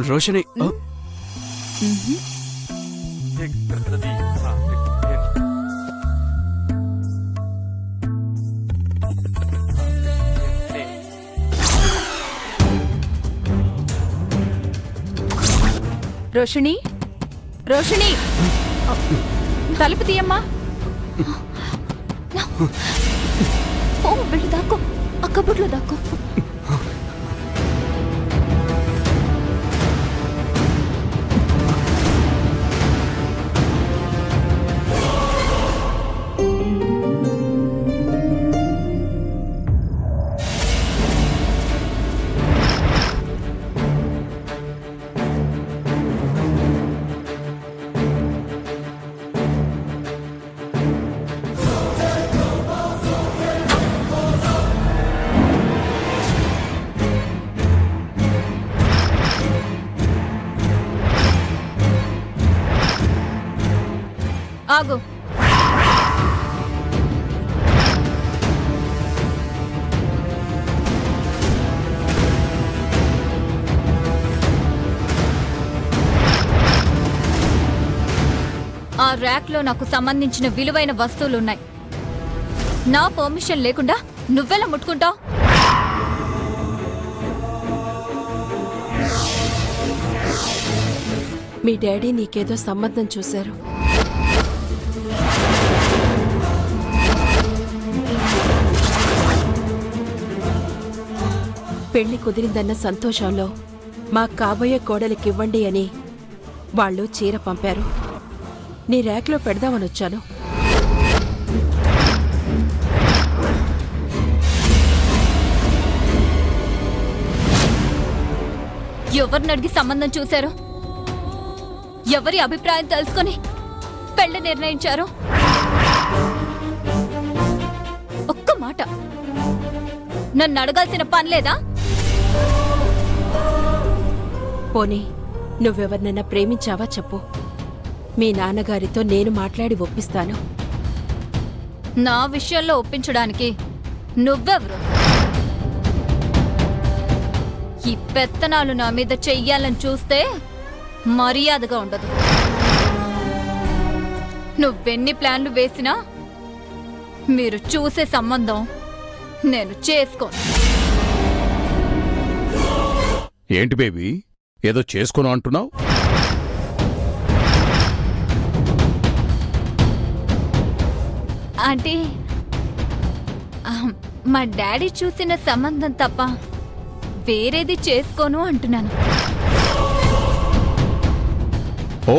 రోషిని రోషిణి రోషిణి తలుపు తీయమ్మా. ఓ వెళ్ళి దాక్కో, ఆ కబుర్లో దాక్కో. ఆగు. ఆ ర్యాక్లో నాకు సంబంధించిన విలువైన వస్తువులున్నాయి. నా పర్మిషన్ లేకుండా నువ్వెలా ముట్టుకుంటావు? మీ డాడీ నీకేదో సంబంధం చూశారు. పెళ్లి కుదిరిందన్న సంతోషంలో మా కాబోయే కోడలికివ్వండి అని వాళ్ళు చీర పంపారు. నీ ర్యాక్లో పెడదామని వచ్చాను. ఎవరిని అడిగి సంబంధం చూశారు? ఎవరి అభిప్రాయం తెలుసుకొని పెళ్లి నిర్ణయించారు? ఒక్క మాట నన్ను అడగాల్సిన పని లేదా? పోనీ నువ్వెవరినైనా ప్రేమించావా చెప్పు. మీ నాన్నగారితో నేను మాట్లాడి ఒప్పిస్తాను. నా విషయంలో ఒప్పించడానికి నువ్వెవరు? ఈ పెత్తనాలు నా మీద చెయ్యాలని చూస్తే మర్యాదగా ఉండదు. నువ్వెన్ని ప్లాన్లు వేసినా మీరు చూసే సంబంధం నేను చేసుకోను. ఏంటి బేబీ, ఏదో చేసుకోను అంటున్నావు? అంటే మా డాడీ చూసిన సంబంధం తప్ప వేరేది చేసుకోను అంటున్నాను. ఓ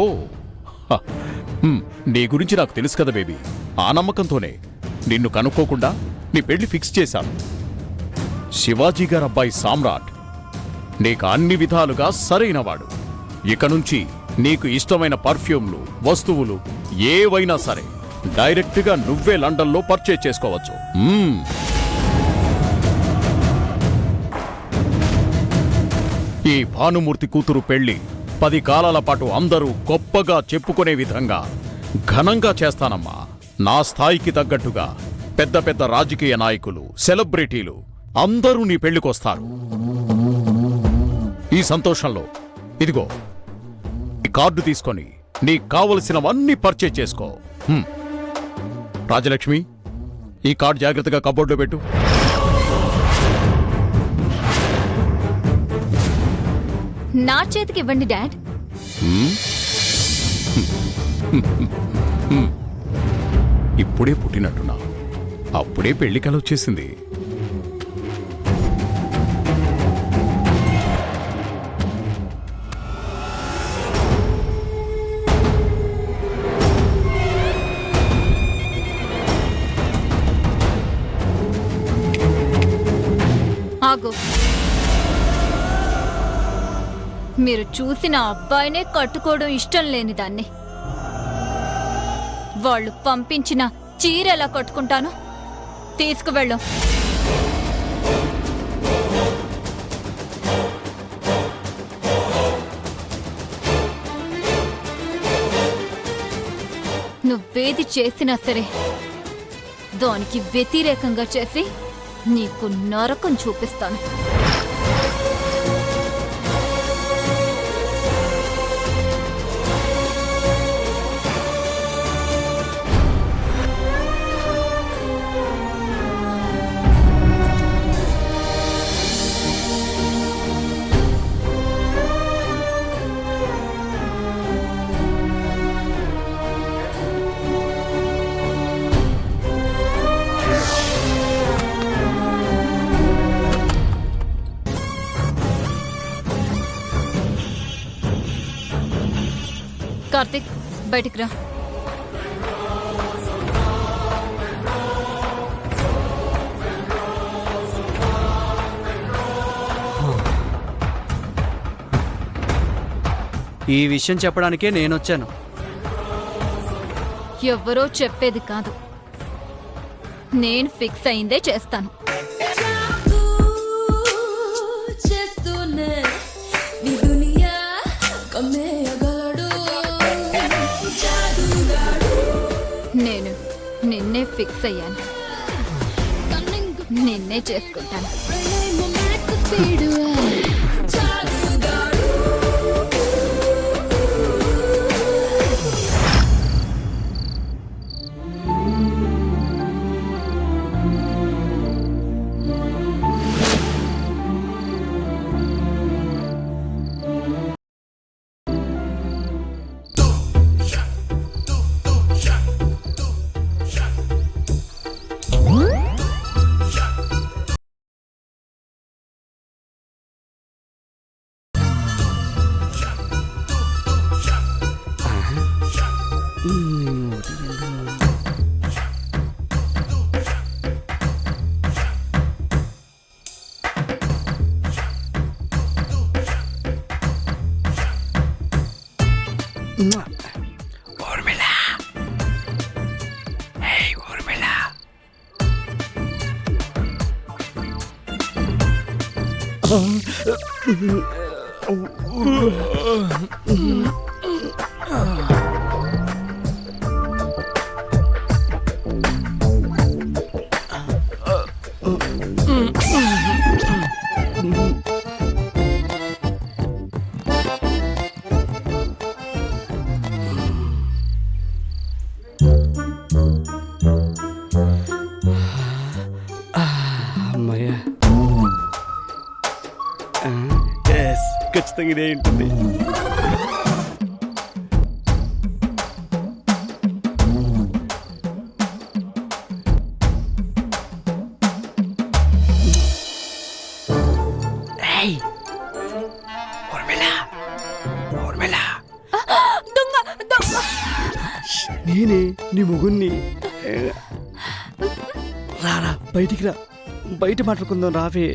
హ, నీ గురించి నాకు తెలుసు కదా బేబీ. ఆ నమ్మకంతోనే నిన్ను కనుక్కోకుండా నీ పెళ్లి ఫిక్స్ చేశాను. శివాజీ గారు అబ్బాయి సామ్రాట్ నీకు అన్ని విధాలుగా సరైనవాడు. ఇక నుంచి నీకు ఇష్టమైన పర్ఫ్యూమ్లు, వస్తువులు ఏవైనా సరే డైరెక్ట్గా నువ్వే లండన్లో పర్చేజ్ చేసుకోవచ్చు. ఈ భానుమూర్తి కూతురు పెళ్లి 10 కాలాల పాటు అందరూ గొప్పగా చెప్పుకునే విధంగా ఘనంగా చేస్తానమ్మా. నా స్థాయికి తగ్గట్టుగా పెద్ద పెద్ద రాజకీయ నాయకులు, సెలబ్రిటీలు అందరూ నీ పెళ్లికొస్తారు. ఈ సంతోషంలో ఇదిగో ఈ కార్డు తీసుకొని నీకు కావలసినవన్నీ పర్చేజ్ చేసుకో. రాజలక్ష్మి, ఈ కార్డు జాగ్రత్తగా కబోర్డ్లో పెట్టు. నా చేతికి ఇవ్వండి డాడ్. ఇప్పుడే పుట్టినట్టున్నా, అప్పుడే పెళ్లి కల వచ్చేసింది. ఆగు. మీరు చూసిన అబ్బాయినే కట్టుకోవడం ఇష్టం లేని దాన్ని వాళ్ళు పంపించిన చీర ఎలా కట్టుకుంటాను? తీసుకువెళ్ళు. నువ్వేది చేసినా సరే దానికి వ్యతిరేకంగా చేసి నీకు నరకం చూపిస్తాను. కార్తిక్ బయటికి రా. ఈ విషయం చెప్పడానికే నేనొచ్చాను. ఎవ్వరో చెప్పేది కాదు, నేను ఫిక్స్ అయిందే చేస్తాను. నేను నిన్నే ఫిక్స్ అయ్యాను, నిన్నే చేసుకుంటాను. అమ్మయ్యా, ఖచ్చితంగా ఇదే ఉంటుంది. నేనే నీ ముగుణ్ణి. రారా బయటికి రా, బయట మాట్లాడుకుందాం రావే.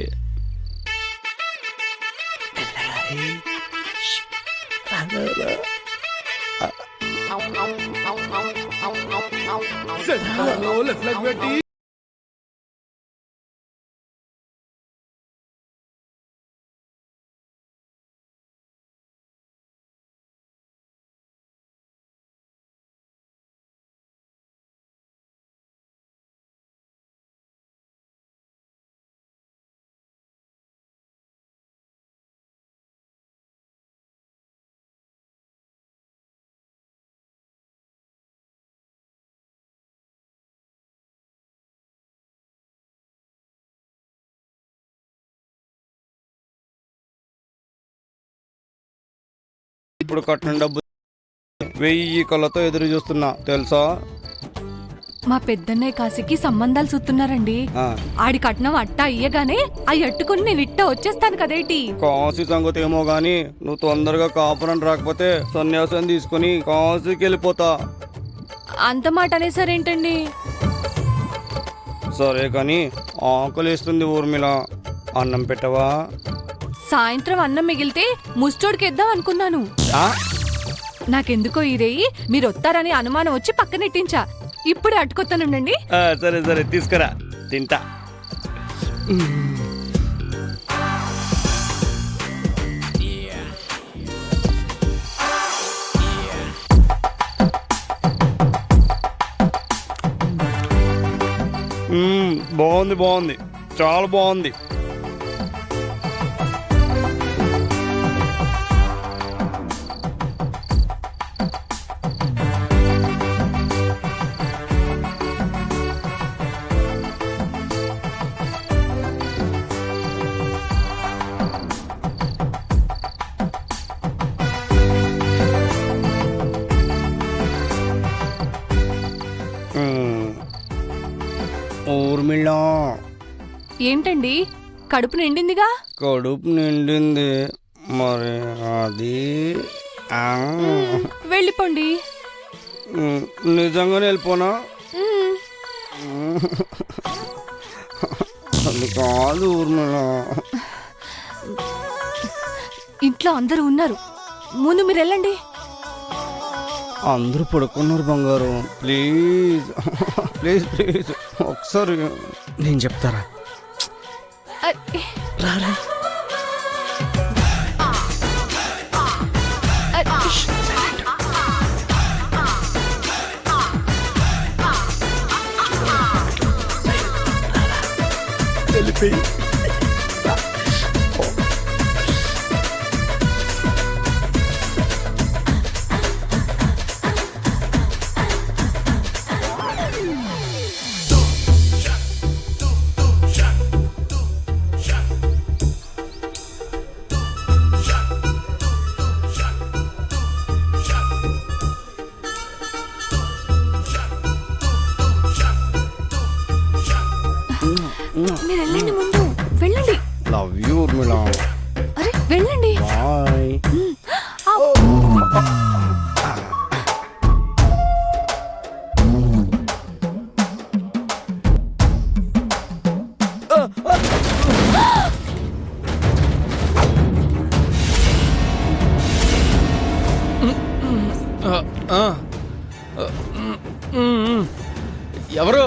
ఇప్పుడు కట్టిన డబ్బు 1000 కళ్ళతో ఎదురు చూస్తున్నా తెలుసా? మా పెద్దన్నయ్య కాశీకి సంబంధాలు చూస్తున్నారండి. ఆడి కట్నం అట్టా అయ్యగానే అవి అట్టుకుని నేను ఇట్ట వచ్చేస్తాను కదేటి. కాశీ సంగతి ఏమో గాని నువ్వు తొందరగా కాపురం రాకపోతే సన్యాసం తీసుకుని కాశీకి వెళ్ళిపోతా. అంత మాట అనేసారేంటండి? సరే కానీ ఆకలిస్తుంది ఊర్మిళ, అన్నం పెట్టవా? సాయంత్రం అన్నం మిగిలితే ముస్టోడికి ఇద్దాం అనుకున్నాను. నాకెందుకో ఈ రేయి మీరు వస్తారని అనుమానం వచ్చి పక్కనెట్టించా. ఇప్పుడే అట్టుకొస్తానుండండి. సరే సరే తీసుకురా, తింటా. బాగుంది బాగుంది, చాలా బాగుంది. ఊర్మిళ, ఏంటండి కడుపు నిండిందిగా? కడుపు నిండింది, మరి అది ఆ, వెళ్ళిపోండి. నిజంగానే వెళ్ళిపోనా? అది కాదు ఊర్మిళ. ఇంట్లో అందరూ ఉన్నారు, ముందు మీరు వెళ్ళండి. అందరూ పడుకున్నారు బంగారం. ప్లీజ్ ప్లీజ్ ప్లీజ్ ఒకసారి నేను చెప్తారా? అరే, రారా. అరే, వెళ్ళిపోయి మీరు వెళ్ళండి, ముందు వెళ్ళండి. Love you Urmila. అరే వెళ్ళండి. బాయ్. ఎవరు?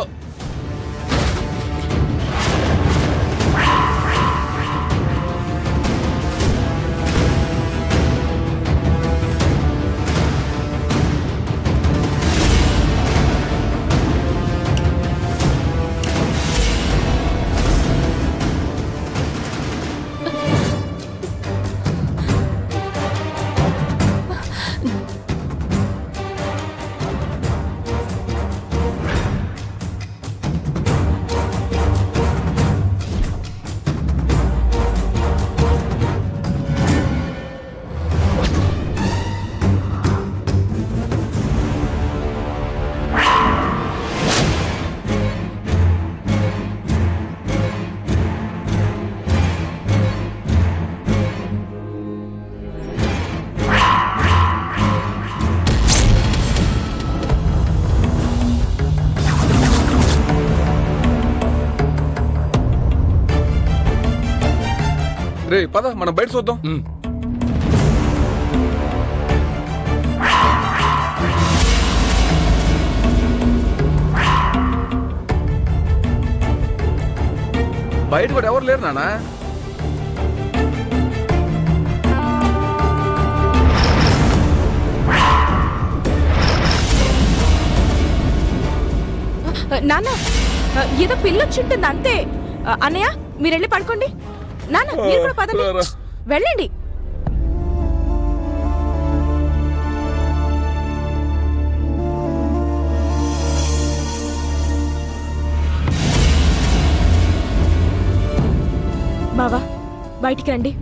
రే పద మనం బయట చూద్దాం. బయట కూడా ఎవరు లేరు నానా. నాన్న ఏదో పిల్లొచ్చుంటుంది అంతే. అన్నయ్య మీరు వెళ్ళి పడుకోండి. నాన్న మీరు కూడా పదండి, వెళ్ళండి. బావా బయటికి రండి.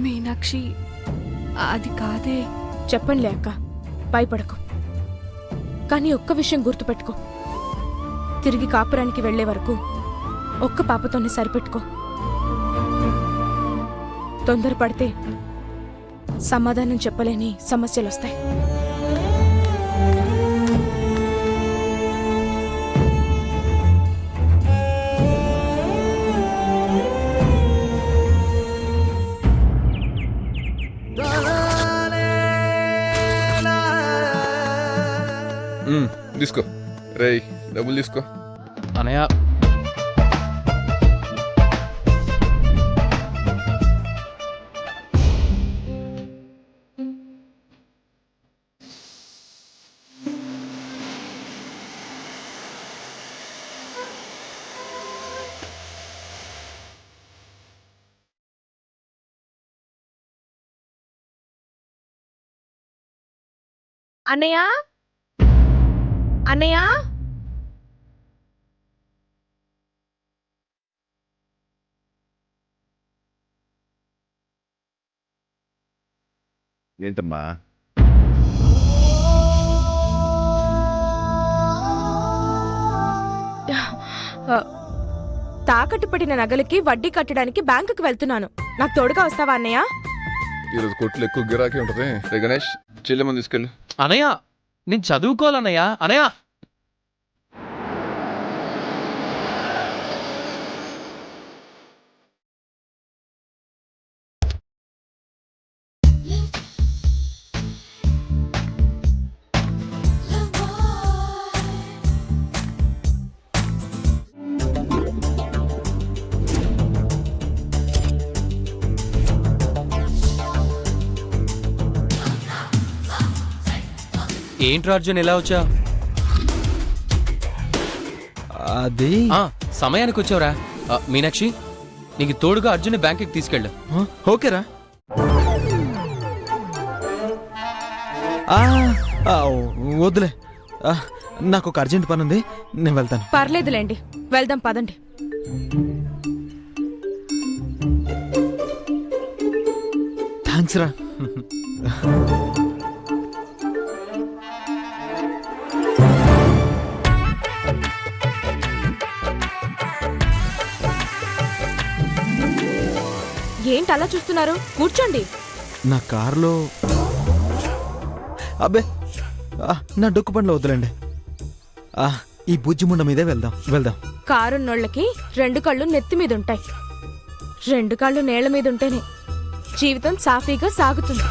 మీనాక్షి, అది కాదే. చెప్పండి అక్క, భయపడకు. కానీ ఒక్క విషయం గుర్తుపెట్టుకో, తిరిగి కాపురానికి వెళ్లే వరకు ఒక్క పాపతోనే సరిపెట్టుకో. తొందరపడితే సమాధానం చెప్పలేని సమస్యలు వస్తాయి. తీసుకో రేయ్, డబ్బులు తీసుకో. అనయ్య అన్నయ్య అన్నయ్య ఏంటమ్మా? తాకట్టు పడిన నగలకి వడ్డీ కట్టడానికి బ్యాంకుకి వెళ్తున్నాను. నాకు తోడుగా వస్తావా అన్నయ్య? ఈరోజు కొట్లు ఎక్కువ గిరాకీ ఉంటది. రే గణేష్, చెల్లెమ్మని తీసుకెళ్ళు. అనయ్య నేను చదువుకోవాలన్నయ్య. అనయ్య ఏంట్రా అర్జున్ ఎలా వచ్చా? అది సమయానికి వచ్చావురా. మీనాక్షి, నీకు తోడుగా అర్జున్ బ్యాంకుకి తీసుకెళ్ళు. ఓకేరా. వద్దులే, నాకు ఒక అర్జెంట్ పని ఉంది, నేను వెళ్తాను. పర్లేదులేండి, వెళ్దాం పదండి. థ్యాంక్స్ రా. ఏంటి అలా చూస్తున్నారు? కూర్చోండి. నా కారులో అబ్బే నా డొక్కు పండ్లో వద్దులేండి. ఈ బుజ్జిముండ మీదే వెళ్దాం. కారున్నోళ్ళకి 2 కళ్ళు నెత్తి మీద ఉంటాయి, 2 కాళ్ళు నేల మీద ఉంటేనే జీవితం సాఫీగా సాగుతుంది.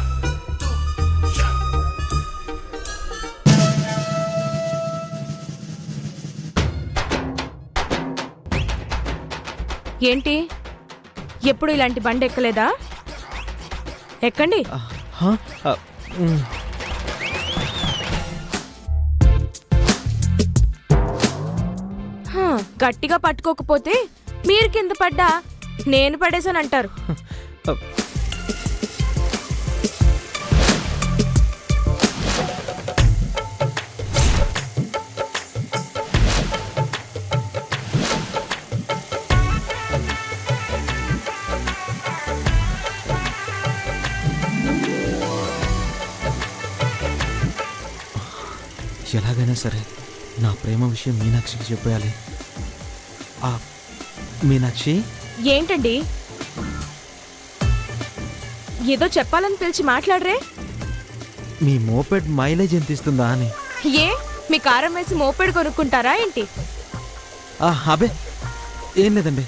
ఏంటి, ఎప్పుడు ఇలాంటి బండి ఎక్కలేదా? ఎక్కండి. గట్టిగా పట్టుకోకపోతే మీరు కింద పడ్డా నేను పడేసానంటారు. ఎలాగైనా సరే నా ప్రేమ విషయం మీనాక్షికి చెప్పేయాలి. మీనాక్షి. ఏంటండి, ఏదో చెప్పాలని పిలిచి మాట్లాడరే? మీ మోపెడ్ మైలేజ్ ఎంత ఇస్తుందా అని. ఏ, మీ కారం వేసి మోపెడ్ కొనుక్కుంటారా ఏంటి? అబే ఏం లేదండి,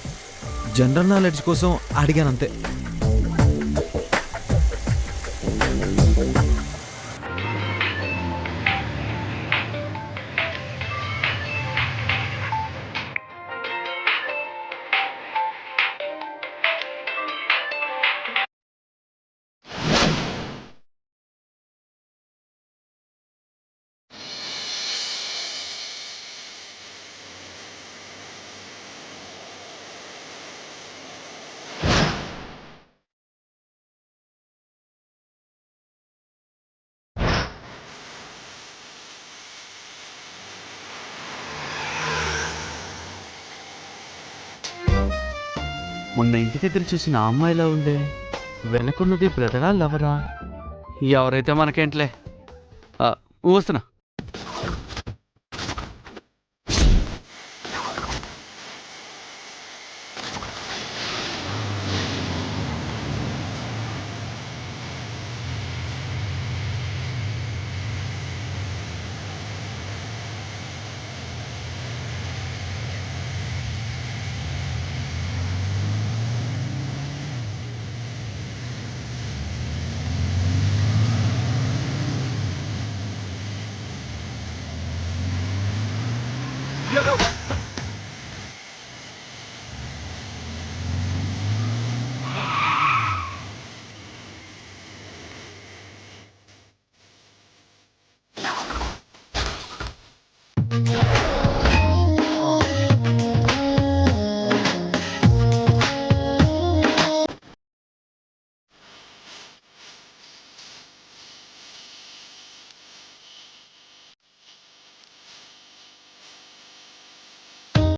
జనరల్ నాలెడ్జ్ కోసం అడిగానంతే. మొన్న ఇంటి దగ్గర చూసిన ఆ అమ్మాయిలా ఉండే, వెనకున్నది బ్రదరా లవరా? ఎవరైతే మనకేంట్లే. వస్తున్నా.